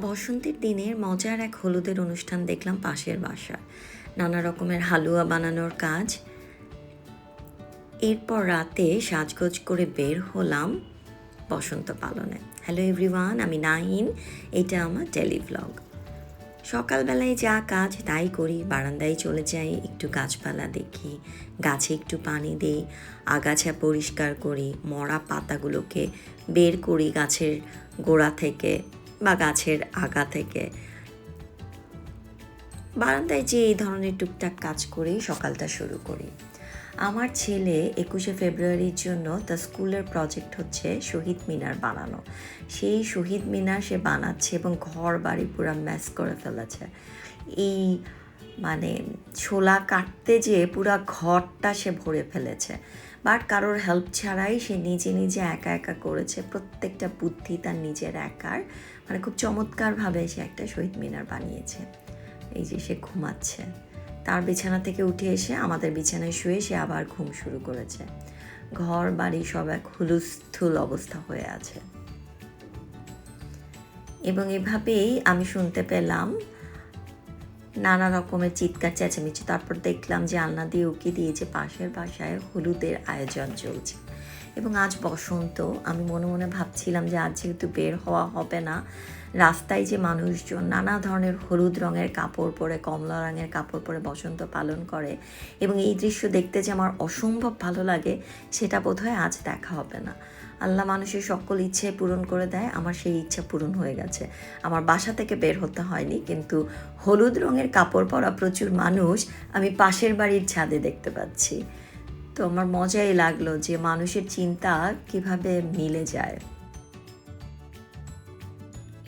বসন্তের দিনের মজার এক হলুদের অনুষ্ঠান দেখলাম পাশের বাসায়। নানা রকমের হালুয়া বানানোর কাজ। এরপর রাতে সাজগোজ করে বের হলাম বসন্ত পালনে। হ্যালো এভরিওয়ান, আমি নাহিন। এটা আমার ডেলি ভ্লগ। সকালবেলায় যা কাজ তাই করি। বারান্দায় চলে যাই, একটু গাছপালা দেখি, গাছে একটু পানি দিই, আগাছা পরিষ্কার করি, মরা পাতাগুলোকে বের করি গাছের গোড়া থেকে বা গাছের আগা থেকে। বারান্দায় যে এই ধরনের টুকটাক কাজ করেই সকালটা শুরু করি। আমার ছেলে 21শে ফেব্রুয়ারির জন্য তার স্কুলের প্রজেক্ট হচ্ছে শহীদ মিনার বানানো। সেই শহীদ মিনার সে বানাচ্ছে এবং ঘর বাড়ি পুরো ম্যাস করে ফেলেছে। এই মানে ছোলা কাটতে যেয়ে পুরা ঘরটা সে ভরে ফেলেছে, বাট কারোর হেল্প ছাড়াই সে নিজে নিজে একা একা করেছে। প্রত্যেকটা বুদ্ধি তার নিজের একার, মানে খুব চমৎকারভাবে সে একটা শহীদ মিনার বানিয়েছে। এই যে সে ঘুমাচ্ছে, তার বিছানা থেকে উঠে এসে আমাদের বিছানায় শুয়ে সে আবার ঘুম শুরু করেছে। ঘর বাড়ি সব এক হুলস্থুল অবস্থা হয়ে আছে। এবং এভাবেই আমি শুনতে পেলাম নানা রকমের চিৎকার চেঁচামেচি। তারপর দেখলাম যে আলনা দিয়ে উকি দিয়েছে পাশের বাসায় হলুদের আয়োজন চলছে। এবং আজ বসন্ত। আমি মনে মনে ভাবছিলাম যে আজ যেহেতু বের হওয়া হবে না, রাস্তায় যে মানুষজন নানা ধরনের হলুদ রঙের কাপড় পরে, কমলা রঙের কাপড় পরে বসন্ত পালন করে এবং এই দৃশ্য দেখতে যে আমার অসম্ভব ভালো লাগে, সেটা বোধহয় আজ দেখা হবে না। আল্লাহ মানুষের সকল ইচ্ছে পূরণ করে দেয়। আমার সেই ইচ্ছা পূরণ হয়ে গেছে। আমার বাসা থেকে বের হতে হয়নি, কিন্তু হলুদ রঙের কাপড় পরা প্রচুর মানুষ আমি পাশের বাড়ির ছাদে দেখতে পাচ্ছি। তো আমার মজাই লাগলো যে মানুষের চিন্তা কিভাবে মিলে যায়।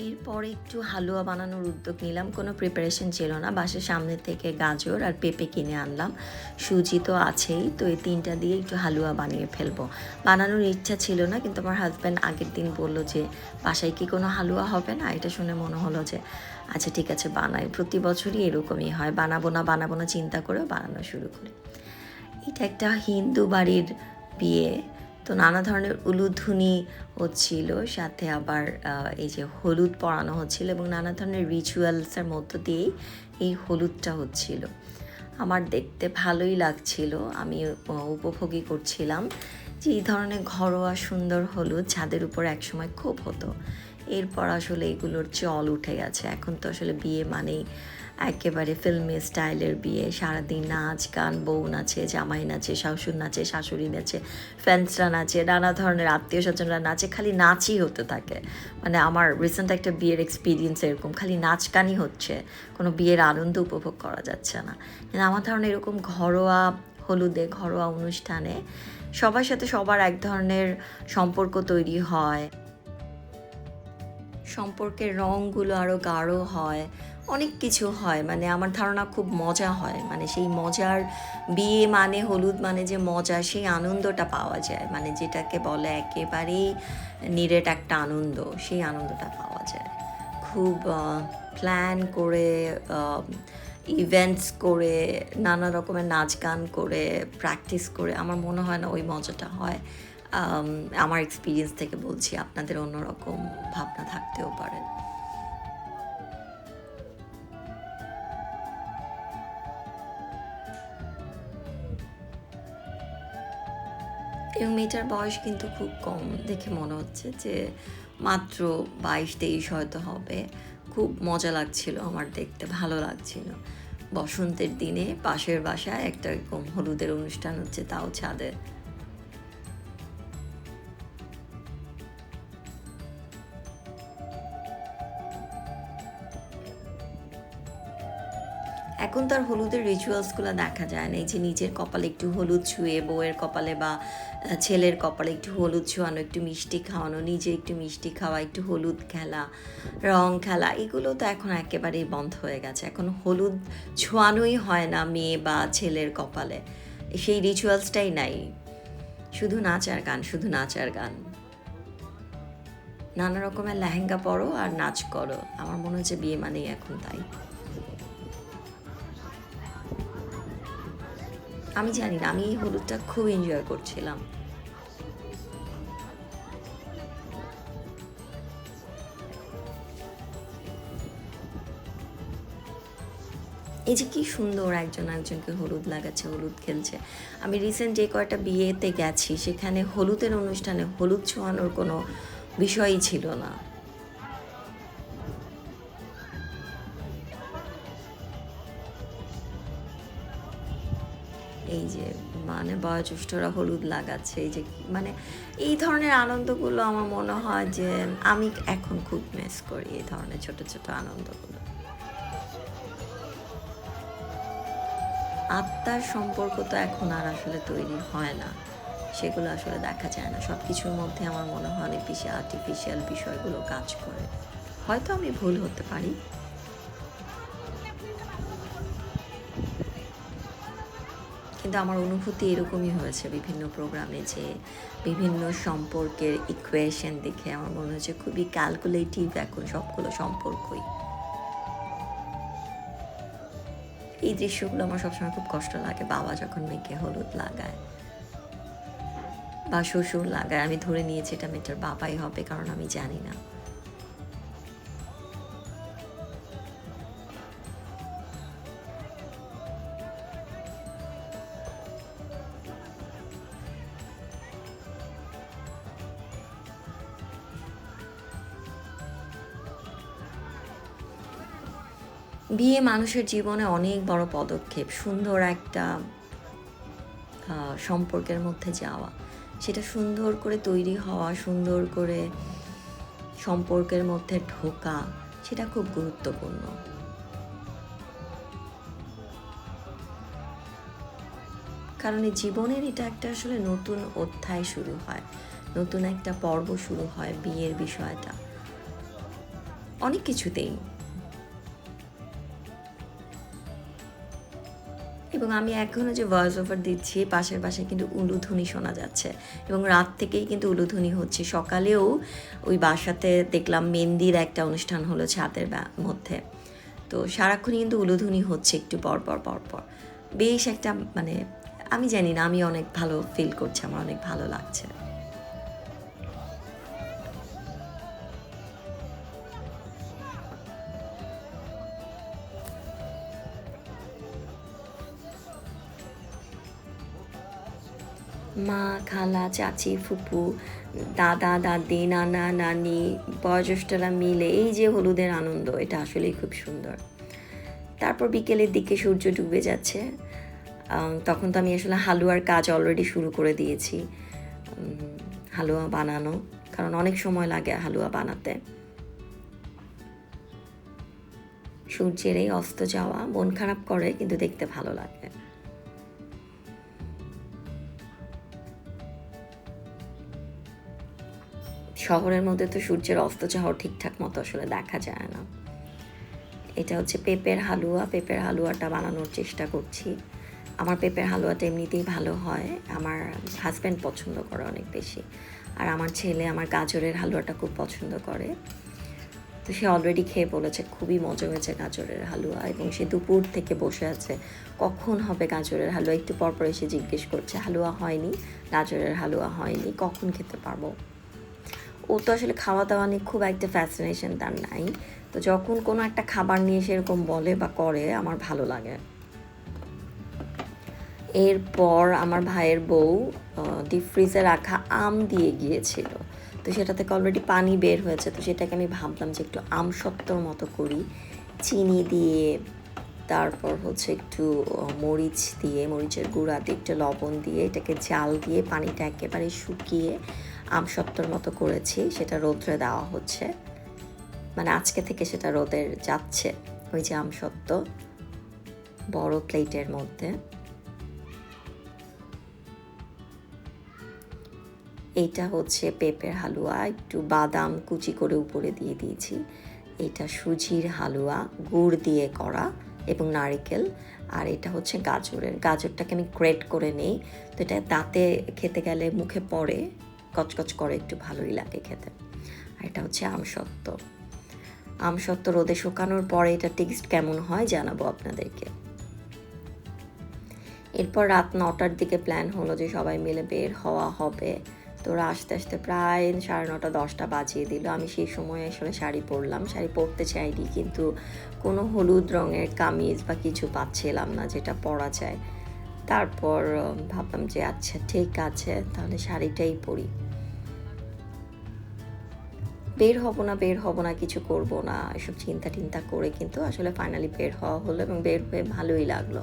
এরপর একটু হালুয়া বানানোর উদ্যোগ নিলাম। কোনো প্রিপারেশন ছিল না, বাসার সামনে থেকে গাজর আর পেঁপে কিনে আনলাম, সুজি তো আছেই, তো এই তিনটা দিয়ে একটু হালুয়া বানিয়ে ফেলবো। বানানোর ইচ্ছা ছিল না, কিন্তু আমার হাজব্যান্ড আগের দিন বললো যে বাসায় কি কোনো হালুয়া হবে না। এটা শুনে মনে হলো যে আচ্ছা ঠিক আছে বানাই। প্রতি বছরই এরকমই হয়, বানাবো না চিন্তা করেও বানানো শুরু করি। এটা একটা হিন্দু বাড়ির বিয়ে, তো নানা ধরনের উলুধ্বনি হচ্ছিল, সাথে আবার এই যে হলুদ পরানো হচ্ছিল এবং নানা ধরনের রিচুয়ালসের মধ্য দিয়েই এই হলুদটা হচ্ছিল। আমার দেখতে ভালোই লাগছিল, আমি উপভোগই করছিলাম যে এই ধরনের ঘরোয়া সুন্দর হলুদ ছাদের উপর একসময় খুব হতো। এরপর আসলে এগুলোর চল উঠে গেছে। এখন তো আসলে বিয়ে মানেই একেবারে ফিল্মি স্টাইলের বিয়ে। সারাদিন নাচ গান, বউ নাচে, জামাই নাচে, শাশুড় নাচে, শাশুড়ি নাচে, ফ্রেন্ডসরা নাচে, নানা ধরনের আত্মীয় স্বজনরা নাচে, খালি নাচই হতে থাকে। মানে আমার রিসেন্ট একটা বিয়ের এক্সপিরিয়েন্স এরকম, খালি নাচ গানই হচ্ছে, কোনো বিয়ের আনন্দ উপভোগ করা যাচ্ছে না। কিন্তু আমার ধারণা এরকম ঘরোয়া হলুদে, ঘরোয়া অনুষ্ঠানে সবার সাথে সবার এক ধরনের সম্পর্ক তৈরি হয়, সম্পর্কের রঙগুলো আরও গাঢ় হয়, অনেক কিছু হয়। মানে আমার ধারণা খুব মজা হয়, মানে সেই মজার বিয়ে মানে হলুদ মানে যে মজা, সেই আনন্দটা পাওয়া যায়, মানে যেটাকে বলে একেবারেই নিরেট একটা আনন্দ, সেই আনন্দটা পাওয়া যায়। খুব প্ল্যান করে, ইভেন্টস করে, নানা রকমের নাচ গান করে, প্র্যাকটিস করে আমার মনে হয় না ওই মজাটা হয়। আমার এক্সপিরিয়েন্স থেকে বলছি, আপনাদের অন্যরকম ভাবনা থাকতেও পারে। এবং মেয়েটার বয়স কিন্তু খুব কম, দেখে মনে হচ্ছে যে মাত্র 22-23 হয়তো হবে। খুব মজা লাগছিল, আমার দেখতে ভালো লাগছিল। বসন্তের দিনে পাশের বাসায় একটা এরকম হলুদের অনুষ্ঠান হচ্ছে, তাও ছাদে। এখন তো আর হলুদের রিচুয়ালসগুলো দেখা যায় না। এই যে নিজের কপালে একটু হলুদ ছুঁয়ে, বউয়ের কপালে বা ছেলের কপালে একটু হলুদ ছোঁয়ানো, একটু মিষ্টি খাওয়ানো, নিজে একটু মিষ্টি খাওয়া, একটু হলুদ খেলা, রং খেলা, এগুলো তো এখন একেবারেই বন্ধ হয়ে গেছে। এখন হলুদ ছোঁয়ানোই হয় না মেয়ে বা ছেলের কপালে, সেই রিচুয়ালসটাই নাই। শুধু নাচ আর গান, শুধু নাচ আর গান। নানা রকমের লেহেঙ্গা পরো আর নাচ করো, আমার মনে হচ্ছে বিয়ে মানেই এখন তাই। আমি জানি না, আমি এই হলুদটা খুব এনজয় করছিলাম। এই যে কি সুন্দর একজন একজনকে হলুদ লাগাচ্ছে, হলুদ খেলছে। আমি রিসেন্ট যে কয়টা বিয়েতে গেছি সেখানে হলুদের অনুষ্ঠানে হলুদ ছোঁয়ানোর কোনো বিষয়ই ছিল না। এই যে মানে বয়োজ্যেষ্ঠরা হলুদ লাগাচ্ছে, এই যে মানে এই ধরনের আনন্দগুলো আমার মনে হয় যে আমি এখন খুব মিস করি এই ধরনের ছোট ছোট আনন্দগুলো। আত্মার সম্পর্ক তো এখন আর আসলে তৈরি হয় না, সেগুলো আসলে দেখা যায় না। সব কিছুর মধ্যে আমার মনে হয় অনেক বেশি আর্টিফিশিয়াল বিষয়গুলো কাজ করে। হয়তো আমি ভুল হতে পারি। কিন্তু আমার অনুভূতি এরকমই হয়েছে বিভিন্ন প্রোগ্রামে, যে বিভিন্ন সম্পর্কের ইকুয়েশন দেখে আমার মনে হচ্ছে খুবই ক্যালকুলেটিভ এখন সবগুলো সম্পর্কই। এই দৃশ্যগুলো আমার সবসময় খুব কষ্ট লাগে, বাবা যখন মেয়েকে হলুদ লাগায় বা শ্বশুর লাগায়। আমি ধরে নিয়েছি এটা মেয়েটার বাবাই হবে, কারণ আমি জানি না। বিয়ে মানুষের জীবনে অনেক বড় পদক্ষেপ, সুন্দর একটা সম্পর্কের মধ্যে যাওয়া, সেটা সুন্দর করে তৈরি হওয়া, সুন্দর করে সম্পর্কের মধ্যে ঢোকা, সেটা খুব গুরুত্বপূর্ণ। কারণ এই জীবনের এটা একটা আসলে নতুন অধ্যায় শুরু হয়, নতুন একটা পর্ব শুরু হয় বিয়ের বিষয়টা অনেক কিছুতেই। এবং আমি এখনও যে ভয়েস ওভার দিচ্ছি, পাশের পাশে কিন্তু উলুধ্বনি শোনা যাচ্ছে, এবং রাত থেকেই কিন্তু উলুধ্বনি হচ্ছে। সকালেও ওই বাসাতে দেখলাম মেহেন্দির একটা অনুষ্ঠান হলো ছাদের মধ্যে, তো সারাক্ষণই কিন্তু উলুধ্বনি হচ্ছে একটু পর পর। বেশ একটা মানে আমি জানি না, আমি অনেক ভালো ফিল করছি, আমার অনেক ভালো লাগছে। মা, খালা, চাচি, ফুপু, দাদা, দাদি, নানা, নানি, বয়োজ্যেষ্ঠরা মিলে এই যে হলুদের আনন্দ, এটা আসলেই খুব সুন্দর। তারপর বিকেলের দিকে সূর্য ডুবে যাচ্ছে, তখন তো আমি আসলে হালুয়ার কাজ অলরেডি শুরু করে দিয়েছি, হালুয়া বানানো, কারণ অনেক সময় লাগে হালুয়া বানাতে। সূর্যের এই অস্ত যাওয়া মন খারাপ করে, কিন্তু দেখতে ভালো লাগে। শহরের মধ্যে তো সূর্যের অস্ত যাওয়া ঠিকঠাক মতো আসলে দেখা যায় না। এটা হচ্ছে পেঁপের হালুয়া, পেঁপের হালুয়াটা বানানোর চেষ্টা করছি। আমার পেঁপের হালুয়াটা এমনিতেই ভালো হয়, আমার হাজব্যান্ড পছন্দ করে অনেক বেশি, আর আমার ছেলে আমার গাজরের হালুয়াটা খুব পছন্দ করে। তো সে অলরেডি খেয়ে বলেছে খুবই মজা হয়েছে গাজরের হালুয়া, এবং সে দুপুর থেকে বসে আছে কখন হবে গাজরের হালুয়া। একটু পরপর এসে জিজ্ঞেস করছে হালুয়া হয়নি, গাজরের হালুয়া হয়নি, কখন খেতে পারবো। ও তো আসলে খাওয়া দাওয়া নিয়ে খুব একটা ফ্যাসিনেশন তার নাই, তো যখন কোনো একটা খাবার নিয়ে সেরকম বলে বা করে আমার ভালো লাগে। এরপর আমার ভাইয়ের বউ ডিপ ফ্রিজে রাখা আম দিয়ে গিয়েছিল, তো সেটা থেকে অলরেডি পানি বের হয়েছে, তো সেটাকে আমি ভাবলাম যে একটু আমসত্ত্বর মতো করি, চিনি দিয়ে, তারপর হচ্ছে একটু মরিচ দিয়ে, মরিচের গুঁড়া দিয়ে, একটু লবণ দিয়ে, এটাকে জাল দিয়ে পানিটা একেবারে শুকিয়ে আমসত্ত্বর মতো করেছি। সেটা রোদ্রে দেওয়া হচ্ছে, মানে আজকে থেকে সেটা রোদের যাচ্ছে। ওই যে আমসত্ত্ব বড় প্লেটের মধ্যে, এইটা হচ্ছে পেঁপের হালুয়া, একটু বাদাম কুচি করে উপরে দিয়ে দিয়েছি। এটা সুজির হালুয়া, গুড় দিয়ে করা এবং নারিকেল। আর এটা হচ্ছে গাজরটাকে আমি গ্রেট করে নেই, তো এটা দাঁতে খেতে গেলে মুখে পড়ে কচকচ করে, একটু ভালোই লাগে খেতে। আর এটা হচ্ছে আমসত্ত্ব রোদে শুকানোর পরে এটা টেক্সট কেমন হয় জানাবো আপনাদেরকে। এরপর রাত 9টার দিকে প্ল্যান হলো যে সবাই মিলে বের হওয়া হবে, তো ওরা আস্তে আস্তে প্রায় 9:30 10টা বাজিয়ে দিল। আমি সেই সময় আসলে শাড়ি পরলাম, শাড়ি পরতে চাইনি, কিন্তু কোনো হলুদ রঙের কামিজ বা কিছু পাচ্ছিলাম না যেটা পরা যায়। তারপর ভাবলাম যে আচ্ছা ঠিক আছে, তাহলে শাড়িটাই পরি। বের হব না কিছু করব না এসব চিন্তা টিন্তা করে কিন্তু আসলে ফাইনালি বের হওয়া হলো, এবং বের হয়ে ভালোই লাগলো।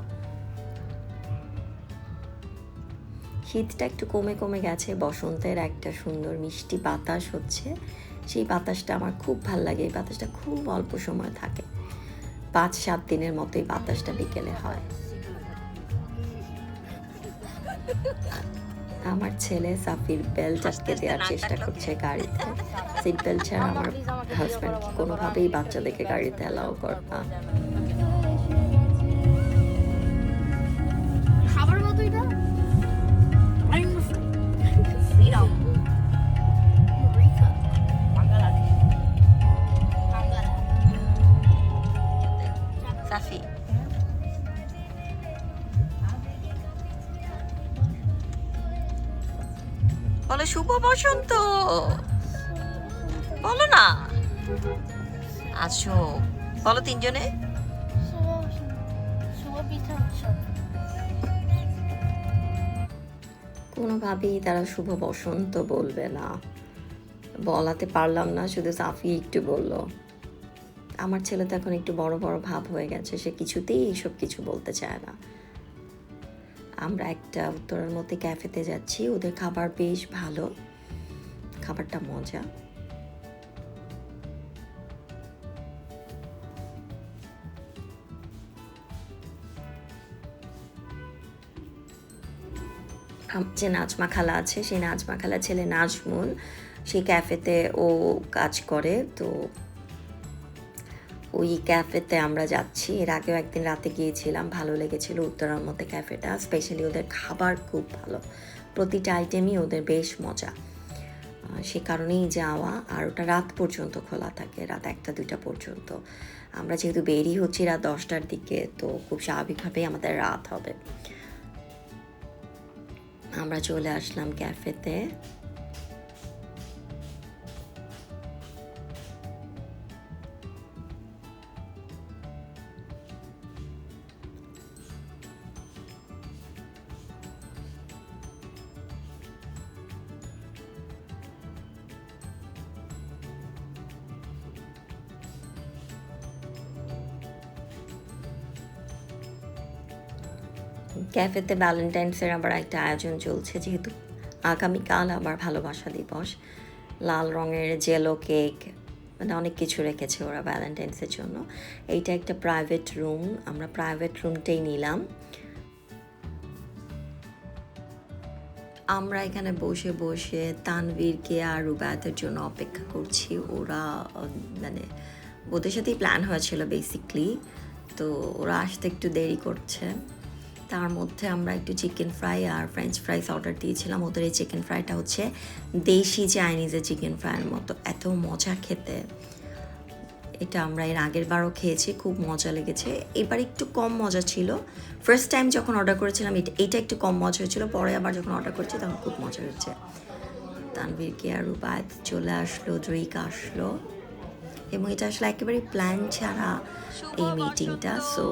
শীতটা একটু কমে কমে গেছে, বসন্তের একটা সুন্দর মিষ্টি বাতাস হচ্ছে। সেই বাতাসটা আমার খুব ভাল লাগে। এই বাতাসটা খুব অল্প সময় থাকে, 5-7 দিনের মতো এই বাতাসটা বিকেলে হয়। আমার ছেলে সাফির বেল্ট আটকে দেওয়ার চেষ্টা করছে গাড়িতে। সিট বেল্ট ছাড়া আমার হাজব্যান্ড কোনোভাবেই বাচ্চাদেরকে গাড়িতে অ্যালাউ করে না। সাফি বলো শুভ বসন্ত, বলো না। আছো বলো তিনজনে। কোনোভাবেই তারা শুভ বসন্ত বলবে না, বলাতে পারলাম না, শুধু সাফি একটু বলল। আমার ছেলে তো এখন একটু বড় বড় ভাব হয়ে গেছে, সে কিছুতেই এইসব কিছু বলতে চায় না। আমরা একটা উত্তরার মধ্যে ক্যাফেতে যাচ্ছি, ওদের খাবার বেশ ভালো, খাবারটা মজা। যে নাজমা খালা আছে, সেই নাজমা খালা ছেলে নাজমুল, সেই ক্যাফেতে ও কাজ করে। তো ওই ক্যাফেতে আমরা যাচ্ছি। এর আগেও একদিন রাতে গিয়েছিলাম, ভালো লেগেছিল উত্তরার মধ্যে ক্যাফেটা। স্পেশালি ওদের খাবার খুব ভালো, প্রতিটা আইটেমই ওদের বেশ মজা, সে কারণেই যাওয়া। আর ওটা রাত পর্যন্ত খোলা থাকে, রাত 1-2টা পর্যন্ত। আমরা যেহেতু বেরিয়ে হচ্ছি রাত 10টার দিকে, তো খুব স্বাভাবিকভাবেই আমাদের রাত হবে। আমরা চলে আসলাম ক্যাফেতে। ক্যাফেতে ভ্যালেন্টাইন্সের আবার একটা আয়োজন চলছে, যেহেতু আগামীকাল আবার ভালোবাসা দিবস। লাল রঙের জেলো কেক, মানে অনেক কিছু রেখেছে ওরা ভ্যালেন্টাইন্সের জন্য। এইটা একটা প্রাইভেট রুম, আমরা প্রাইভেট রুমটাই নিলাম। আমরা এখানে বসে বসে তানভীরকে আর রুবায়াতের জন্য অপেক্ষা করছি। ওরা মানে ওদের সাথেই প্ল্যান হয়েছিল বেসিকলি, তো ওরা আসতে একটু দেরি করছে। তার মধ্যে আমরা একটু চিকেন ফ্রাই আর ফ্রেঞ্চ ফ্রাইস অর্ডার দিয়েছিলাম। ওদের এই চিকেন ফ্রাইটা হচ্ছে দেশি চাইনিজের চিকেন ফ্রাইয়ের মতো, এত মজা খেতে। এটা আমরা এর আগের বারও খেয়েছি, খুব মজা লেগেছে। এবার একটু কম মজা ছিল, ফার্স্ট টাইম যখন অর্ডার করেছিলাম এটা একটু কম মজা হয়েছিল, পরে আবার যখন অর্ডার করেছি তখন খুব মজা হয়েছে। তানভীরকে আর রুবায়াত চলে আসলো, ড্রিক আসলো, এবং এটা আসলে একেবারে প্ল্যান ছাড়া এই মিটিংটা। সো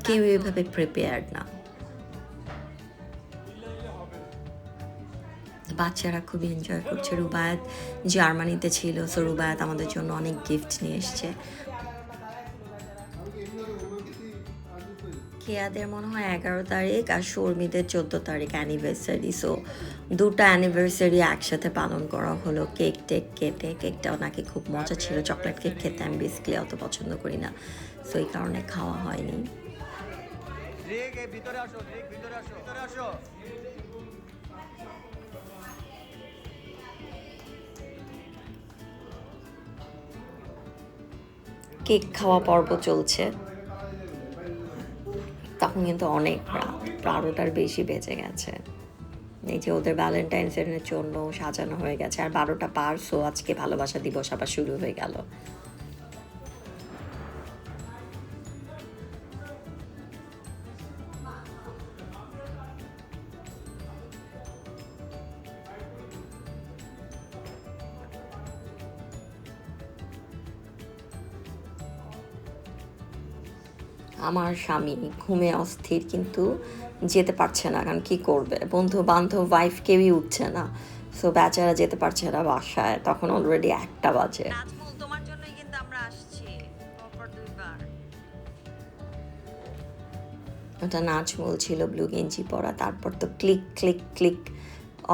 কেউ এভাবে প্রিপেয়ার্ড না। বাচ্চারা খুব এনজয় করছে। রুবায়াত জার্মানিতে ছিল, সো রুবায়াত আমাদের জন্য অনেক গিফট নিয়ে এসছে। কেয়াদের মনে হয় 11 তারিখ আর শর্মিদের 14 তারিখ অ্যানিভার্সারি। সো দুটো অ্যানিভার্সারি একসাথে পালন করা হলো। কেক টেক কেটে, কেকটাও নাকি খুব মজা ছিল। চকলেট কেক খেতে আমি বেসিক্যালি অত পছন্দ করি না, সো এই কারণে খাওয়া হয়নি। কেক খাওয়া পর্ব চলছে, তখন কিন্তু অনেক রাত, 12টার বেশি বেজে গেছে। এই যে ওদের ভ্যালেন্টাইন্সের জন্য সাজানো হয়ে গেছে, আর 12টা পার। সো আজকে ভালোবাসা দিবস আবার শুরু হয়ে গেল। আমার স্বামী ঘুমে অস্থির, কিন্তু যেতে পারছে না, কারণ কী করবে, বন্ধু বান্ধব ওয়াইফ কেউই উঠছে না, সো বেচারা যেতে পারছে না বাসায়, তখন অলরেডি 1টা বাজে। নাজমুল, তোমার জন্যই কিন্তু আমরা আসছি পরপর 2বার। ওটা নাজমুল ছিল, ব্লু গেঞ্জি পরা। তারপর তো ক্লিক ক্লিক ক্লিক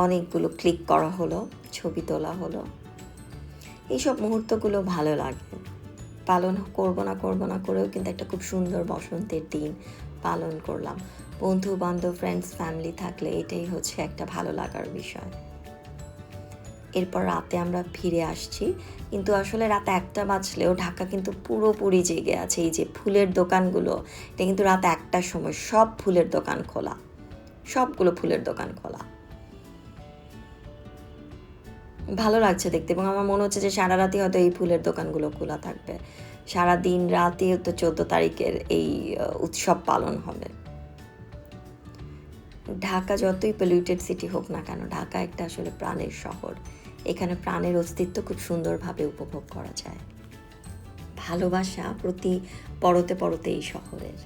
অনেকগুলো ক্লিক করা হলো, ছবি তোলা হলো। এইসব মুহূর্তগুলো ভালো লাগে। পালন করব না করেও কিন্তু একটা খুব সুন্দর বসন্তের দিন পালন করলাম। বন্ধু বান্ধব, ফ্রেন্ডস, ফ্যামিলি থাকলে এটাই হচ্ছে একটা ভালো লাগার বিষয়। এরপর রাতে আমরা ফিরে আসছি, কিন্তু আসলে রাত 1টা বাজলেও ঢাকা কিন্তু পুরোপুরি জেগে আছে। এই যে ফুলের দোকানগুলো, এটা কিন্তু রাত 1টার সময় সব ফুলের দোকান খোলা, সবগুলো ফুলের দোকান খোলা। ভালো লাগছে দেখতে, এবং আমার মনে হচ্ছে যে সারা রাতই হয়তো এই ফুলের দোকানগুলো খোলা থাকবে। সারা দিন রাতই তো 14 তারিখের এই উৎসব পালন হবে। ঢাকা যতই পলিউটেড সিটি হোক না কেন, ঢাকা একটা আসলে প্রাণের শহর। এখানে প্রাণের অস্তিত্ব খুব সুন্দরভাবে উপভোগ করা যায়। ভালোবাসা প্রতি পরতে পরতে এই শহরের।